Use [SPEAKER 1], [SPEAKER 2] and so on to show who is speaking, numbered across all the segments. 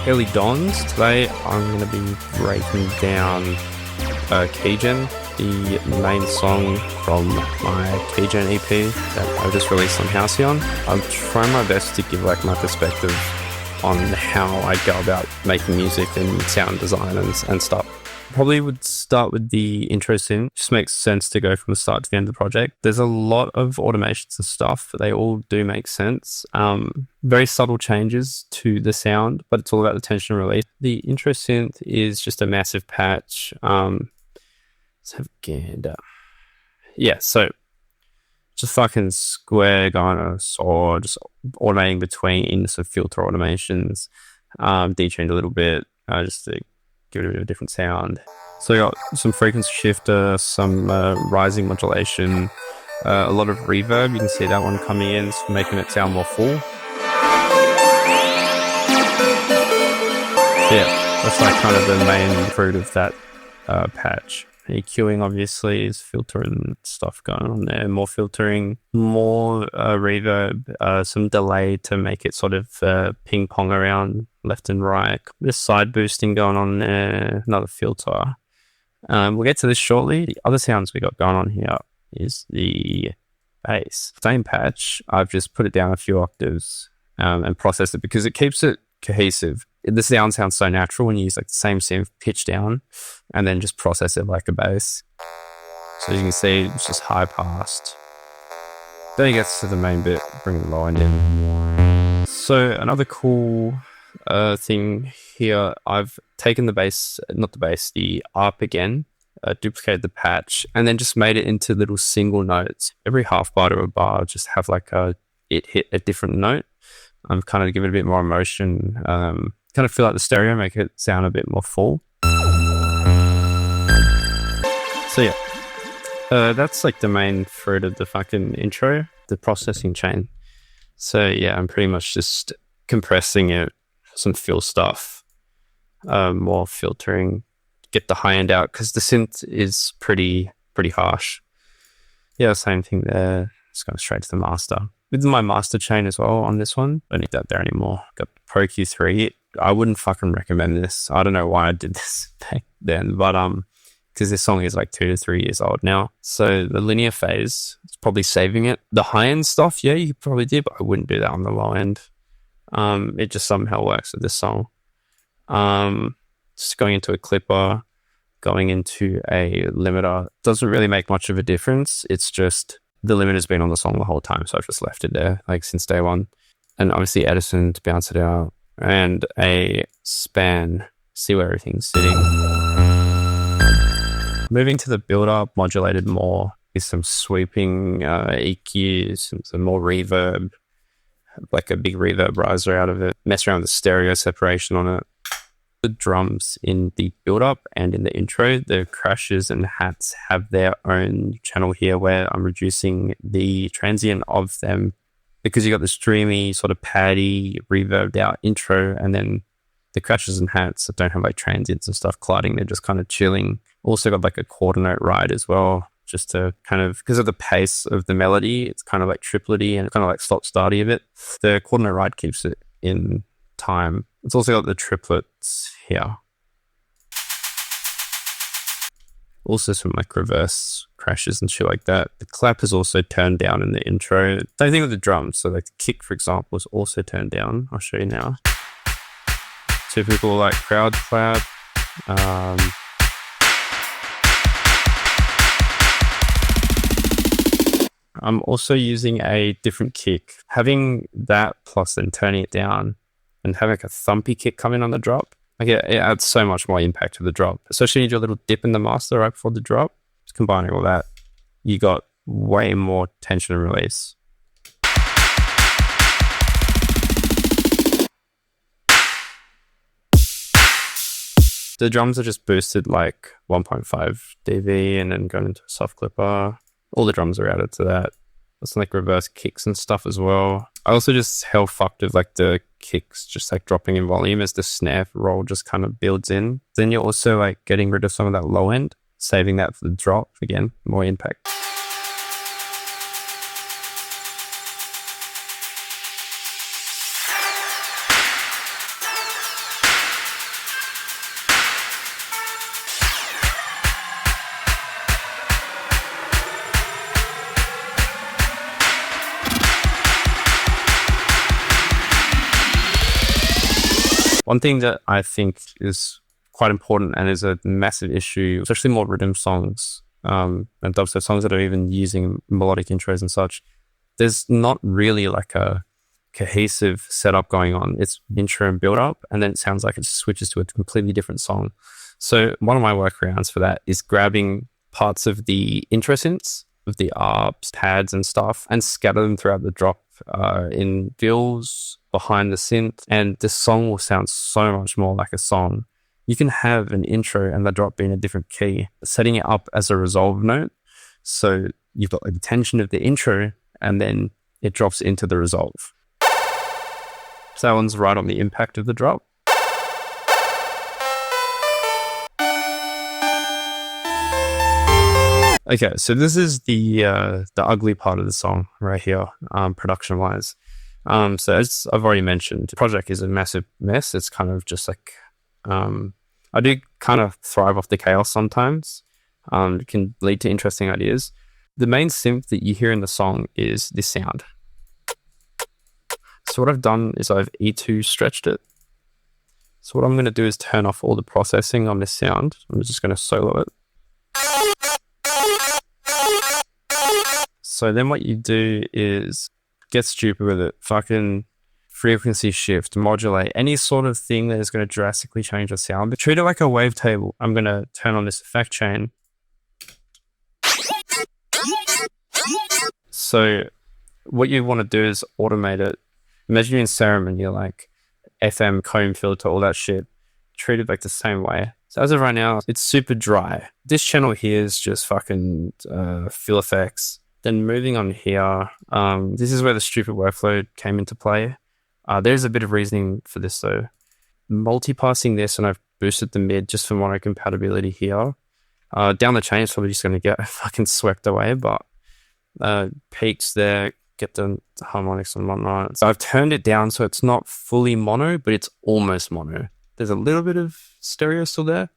[SPEAKER 1] Early Dawns. Today I'm going to be breaking down KEYGEN, the main song from my KEYGEN EP that I just released on Halcyon. I'm trying my best to give like my perspective on how I go about making music and sound design and stuff. Probably would start with the intro synth. Just makes sense to go from the start to the end of the project. There's a lot of automations and stuff. They all do make sense. Very subtle changes to the sound, but it's all about the tension release. The intro synth is just a massive patch. Let's have a gander. Yeah, so just fucking square going on a saw, just automating between some filter automations, detuned a little bit, just to give it a bit of a different sound. So we got some frequency shifter, some rising modulation, a lot of reverb. You can see that one coming in, it's making it sound more full. So yeah, that's like kind of the main fruit of that patch. EQing obviously is filtering stuff going on there, more filtering, more reverb, some delay to make it sort of ping pong around left and right. There's side boosting going on there, another filter. We'll get to this shortly. The other sounds we got going on here is the bass. Same patch, I've just put it down a few octaves and processed it because it keeps it cohesive. The sound sounds so natural when you use like the same synth pitch down and then just process it like a bass. So as you can see, it's just high passed. Then it gets to the main bit, bring the low end in. So another cool thing here, I've taken the bass, not the bass, the ARP again, duplicated the patch, and then just made it into little single notes. Every half bar to a bar, just have like it hit a different note. I'm kind of give it a bit more emotion, kind of feel like the stereo, make it sound a bit more full. So yeah, that's like the main fruit of the fucking intro, the processing chain. So yeah, I'm pretty much just compressing it, some fill stuff, more filtering, get the high end out because the synth is pretty harsh. Yeah, same thing there. It's going straight to the master. With my master chain as well on this one, don't need that there anymore. Got Pro Q3. I wouldn't fucking recommend this. I don't know why I did this back then, but because this song is like 2 to 3 years old now. So the linear phase is probably saving it. The high end stuff, yeah, you probably did, but I wouldn't do that on the low end. It just somehow works with this song. Just going into a clipper, going into a limiter doesn't really make much of a difference. It's just the limiter's been on the song the whole time, so I've just left it there, like since day one. And obviously Edison to bounce it out, and a span, see where everything's sitting. Moving to the build-up, modulated more, is some sweeping EQs, some more reverb, like a big reverb riser out of it, mess around with the stereo separation on it. The drums in the build-up and in the intro, the crashes and hats have their own channel here where I'm reducing the transient of them because you got this dreamy sort of paddy reverbed out intro, and then the crashes and hats that don't have like transients and stuff colliding, they're just kind of chilling. Also got like a quarter note ride as well, just to kind of, because of the pace of the melody, it's kind of like triplety and kind of like stop-starty a bit. The quarter note ride keeps it in time. It's also got the triplets here. Also some like reverse crashes and shit like that. The clap is also turned down in the intro. Same thing with the drums. So like the kick, for example, is also turned down. I'll show you now. Typical like crowd clap. I'm also using a different kick. Having that plus then turning it down and having like a thumpy kick come in on the drop, like it adds so much more impact to the drop, especially when you do a little dip in the master right before the drop. Just combining all that, you got way more tension and release. The drums are just boosted like 1.5 dB and then going into a soft clipper. All the drums are added to that. There's like reverse kicks and stuff as well. I also just hell fucked with like the kicks just like dropping in volume as the snare roll just kind of builds in. Then you're also like getting rid of some of that low end, saving that for the drop. Again, more impact. One thing that I think is quite important and is a massive issue, especially more rhythm songs and dubstep songs that are even using melodic intros and such, there's not really like a cohesive setup going on. It's intro and build up, and then it sounds like it switches to a completely different song. So one of my workarounds for that is grabbing parts of the intro synths, of the ARPs, pads and stuff, and scatter them throughout the drop in fills behind the synth, and the song will sound so much more like a song. You can have an intro and the drop be in a different key, setting it up as a resolve note. So you've got like the tension of the intro and then it drops into the resolve. So that one's right on the impact of the drop. Okay, so this is the ugly part of the song right here, production wise. So as I've already mentioned, the project is a massive mess. It's kind of just like, I do kind of thrive off the chaos sometimes. It can lead to interesting ideas. The main synth that you hear in the song is this sound. So what I've done is I've E2 stretched it. So what I'm going to do is turn off all the processing on this sound. I'm just going to solo it. So then what you do is get stupid with it. Fucking frequency shift, modulate, any sort of thing that is going to drastically change the sound. But treat it like a wavetable. I'm going to turn on this effect chain. So what you want to do is automate it. Imagine you're in Serum and you're like FM, comb filter, all that shit. Treat it like the same way. So as of right now, it's super dry. This channel here is just fucking fill effects. Then moving on here, this is where the stupid workflow came into play. There's a bit of reasoning for this though. Multipassing this, and I've boosted the mid just for mono compatibility here. Down the chain, it's probably just going to get fucking swept away, but peaks there, get the harmonics and whatnot. So I've turned it down so it's not fully mono, but it's almost mono. There's a little bit of stereo still there,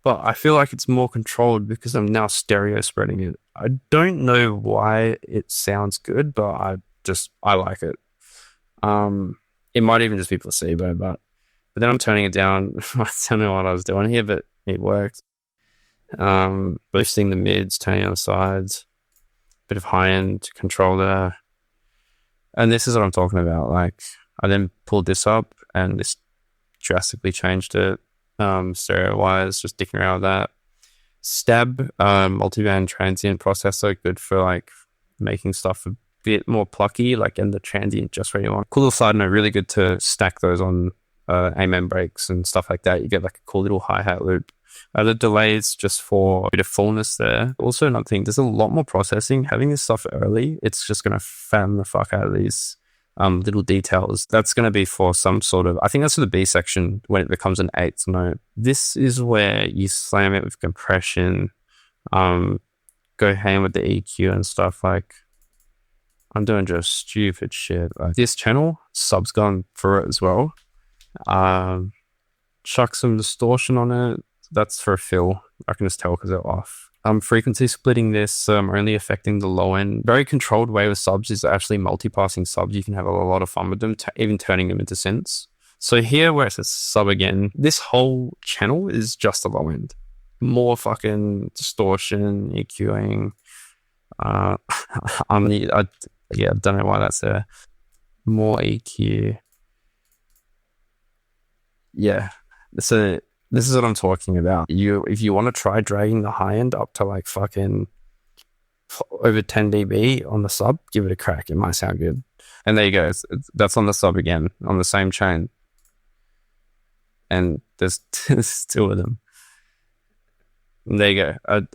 [SPEAKER 1] but I feel like it's more controlled because I'm now stereo spreading it. I don't know why it sounds good, but I like it. It might even just be placebo, but then I'm turning it down. I don't know what I was doing here, but it worked. Boosting the mids, turning on the sides, bit of high-end control there. And this is what I'm talking about. Like, I then pulled this up and this drastically changed it. Stereo-wise, just dicking around with that. Stab, multiband transient processor, good for like making stuff a bit more plucky, like in the transient just where you want. Cool little side note, really good to stack those on amen breaks and stuff like that. You get like a cool little hi-hat loop. The delays just for a bit of fullness there. Also another thing, there's a lot more processing. Having this stuff early, it's just going to fatten the fuck out of these little details. That's going to be for some sort of, I think that's for the B section when it becomes an eighth note. This is where you slam it with compression, go ham with the EQ and stuff. Like, I'm doing just stupid shit. Like, this channel, sub's gone for it as well. Chuck some distortion on it. That's for a fill. I can just tell because they're off. Frequency splitting this, only affecting the low end. Very controlled way with subs is actually multipassing subs. You can have a lot of fun with them, even turning them into synths. So here where it says sub again, this whole channel is just the low end. More fucking distortion, EQing. I don't know why that's there. More EQ. Yeah. So this is what I'm talking about. If you want to try dragging the high end up to like fucking over 10 dB on the sub, give it a crack. It might sound good. And there you go. That's on the sub again, on the same chain. And there's two of them. And there you go.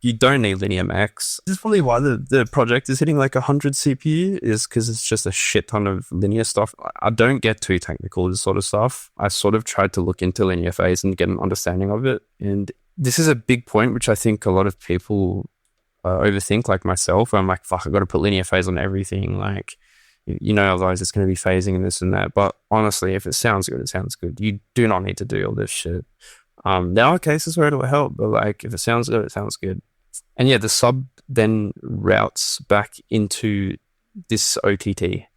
[SPEAKER 1] You don't need linear max. This is probably why the project is hitting like 100 CPU, is because it's just a shit ton of linear stuff. I don't get too technical with this sort of stuff. I sort of tried to look into linear phase and get an understanding of it. And this is a big point, which I think a lot of people overthink, like myself, where I'm like, fuck, I've got to put linear phase on everything. Like, otherwise it's going to be phasing and this and that. But honestly, if it sounds good, it sounds good. You do not need to do all this shit. There are cases where it will help, but like, if it sounds good, it sounds good. And yeah, the sub then routes back into this OTT.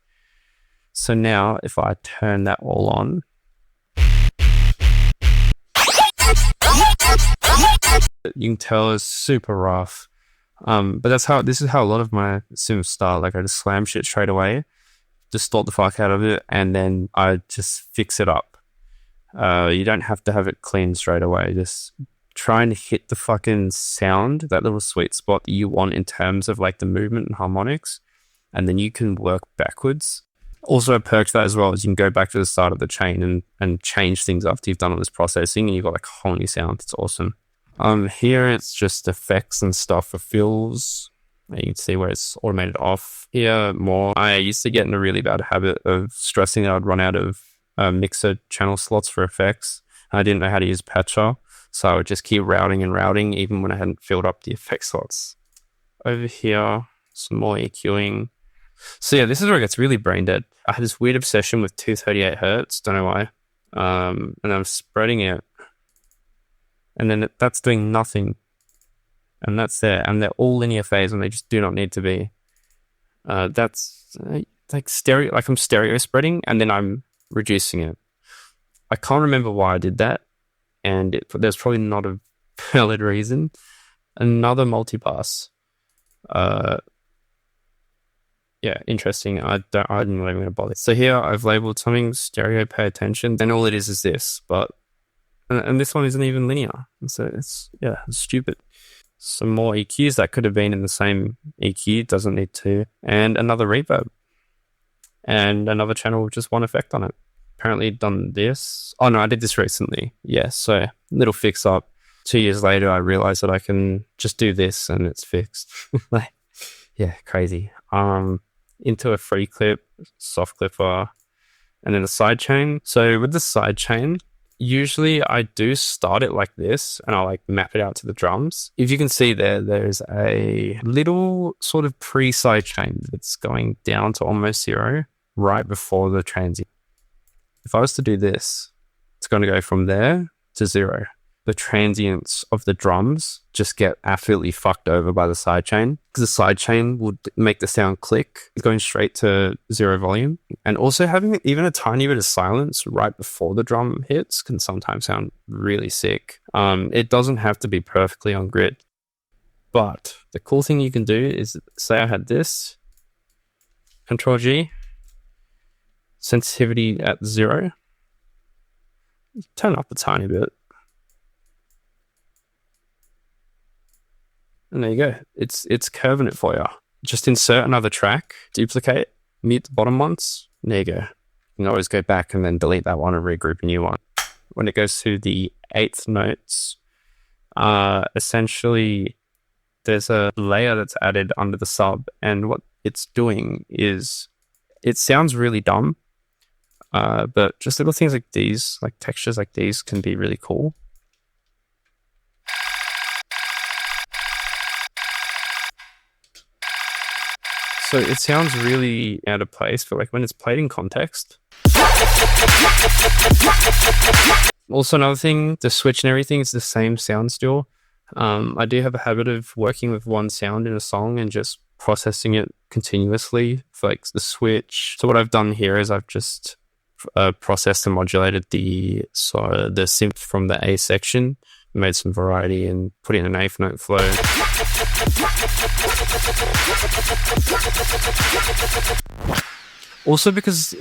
[SPEAKER 1] So now if I turn that all on, You can tell it's super rough. But this is how a lot of my synths start. Like I just slam shit straight away, distort the fuck out of it, and then I just fix it up. You don't have to have it clean straight away. Just try and hit the fucking sound, that little sweet spot that you want in terms of like the movement and harmonics, and then you can work backwards. Also, a perk to that as well is you can go back to the start of the chain and change things after you've done all this processing, and you've got like a whole new sound. It's awesome. Here it's just effects and stuff for fills. You can see where it's automated off. Here more. I used to get in a really bad habit of stressing that I'd run out of mixer channel slots for effects. I didn't know how to use Patcher, so I would just keep routing and routing even when I hadn't filled up the effect slots. Over here, some more EQing. So yeah, this is where it gets really brain dead. I had this weird obsession with 238 hertz, don't know why. And I'm spreading it. And then that's doing nothing. And that's there. And they're all linear phase and they just do not need to be. That's like stereo, like I'm stereo spreading and then I'm reducing it. I can't remember why I did that. And there's probably not a valid reason. Another multipass. Yeah, interesting. I'm not even going to bother. So here I've labeled something stereo, pay attention. Then all it is this, but, and this one isn't even linear. So it's stupid. Some more EQs that could have been in the same EQ, doesn't need to. And another reverb. And another channel with just one effect on it. Apparently done this. Oh no, I did this recently. Yeah, so little fix up. 2 years later, I realized that I can just do this and it's fixed. Like, yeah, crazy. Into a free clip, soft clipper, and then a sidechain. So with the sidechain, usually I do start it like this and I'll like map it out to the drums. If you can see there's a little sort of pre-sidechain that's going down to almost zero right before the transient. If I was to do this, it's going to go from there to zero. The transients of the drums just get absolutely fucked over by the sidechain because the sidechain would make the sound click going straight to zero volume. And also having even a tiny bit of silence right before the drum hits can sometimes sound really sick. It doesn't have to be perfectly on grid. But the cool thing you can do is, say I had this, Control G, sensitivity at 0, turn it up a tiny bit. And there you go. It's curving it for you. Just insert another track, duplicate, mute the bottom ones. There you go. You can always go back and then delete that one and regroup a new one. When it goes to the 8th notes, essentially there's a layer that's added under the sub, and what it's doing is, it sounds really dumb, but just little things like these, like textures like these, can be really cool. So it sounds really out of place, but like when it's played in context. Also another thing, the switch and everything is the same sound still. I do have a habit of working with one sound in a song and just processing it continuously for like the switch. So what I've done here is I've just processed and modulated the synth from the A section, made some variety and put in an eighth note flow. Also because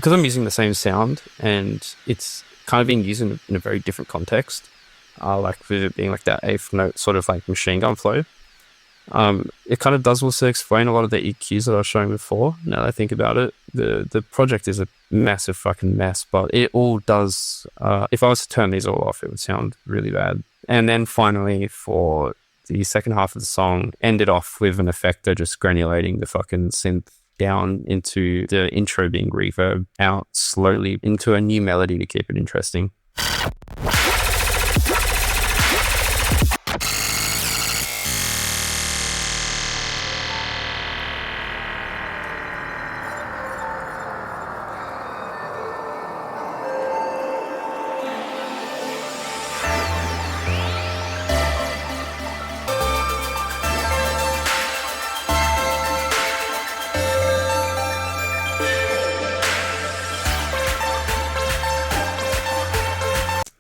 [SPEAKER 1] I'm using the same sound and it's kind of being used in a very different context, like with it being like that eighth note sort of like machine gun flow. It kind of does also explain a lot of the EQs that I was showing before. Now that I think about it, the project is a massive fucking mess, but it all does, if I was to turn these all off, it would sound really bad. And then finally, for the second half of the song, ended off with an effector just granulating the fucking synth down into the intro being reverb out slowly into a new melody to keep it interesting.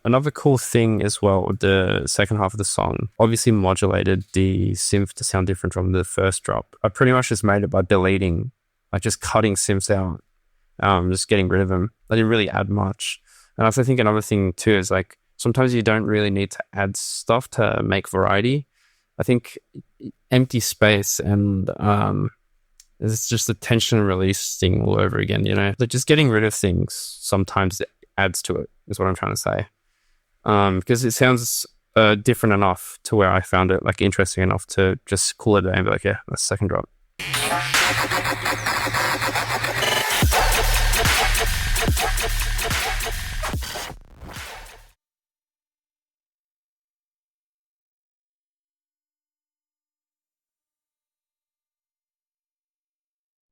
[SPEAKER 1] Another cool thing as well with the second half of the song, obviously modulated the synth to sound different from the first drop. I pretty much just made it by deleting, like just cutting synths out, just getting rid of them. I didn't really add much. And I also think another thing too is like sometimes you don't really need to add stuff to make variety. I think empty space and it's just a tension release thing all over again, you know? Like just getting rid of things sometimes adds to it, is what I'm trying to say. Because it sounds different enough to where I found it like interesting enough to just call it a day and be like, yeah, that's the second drop.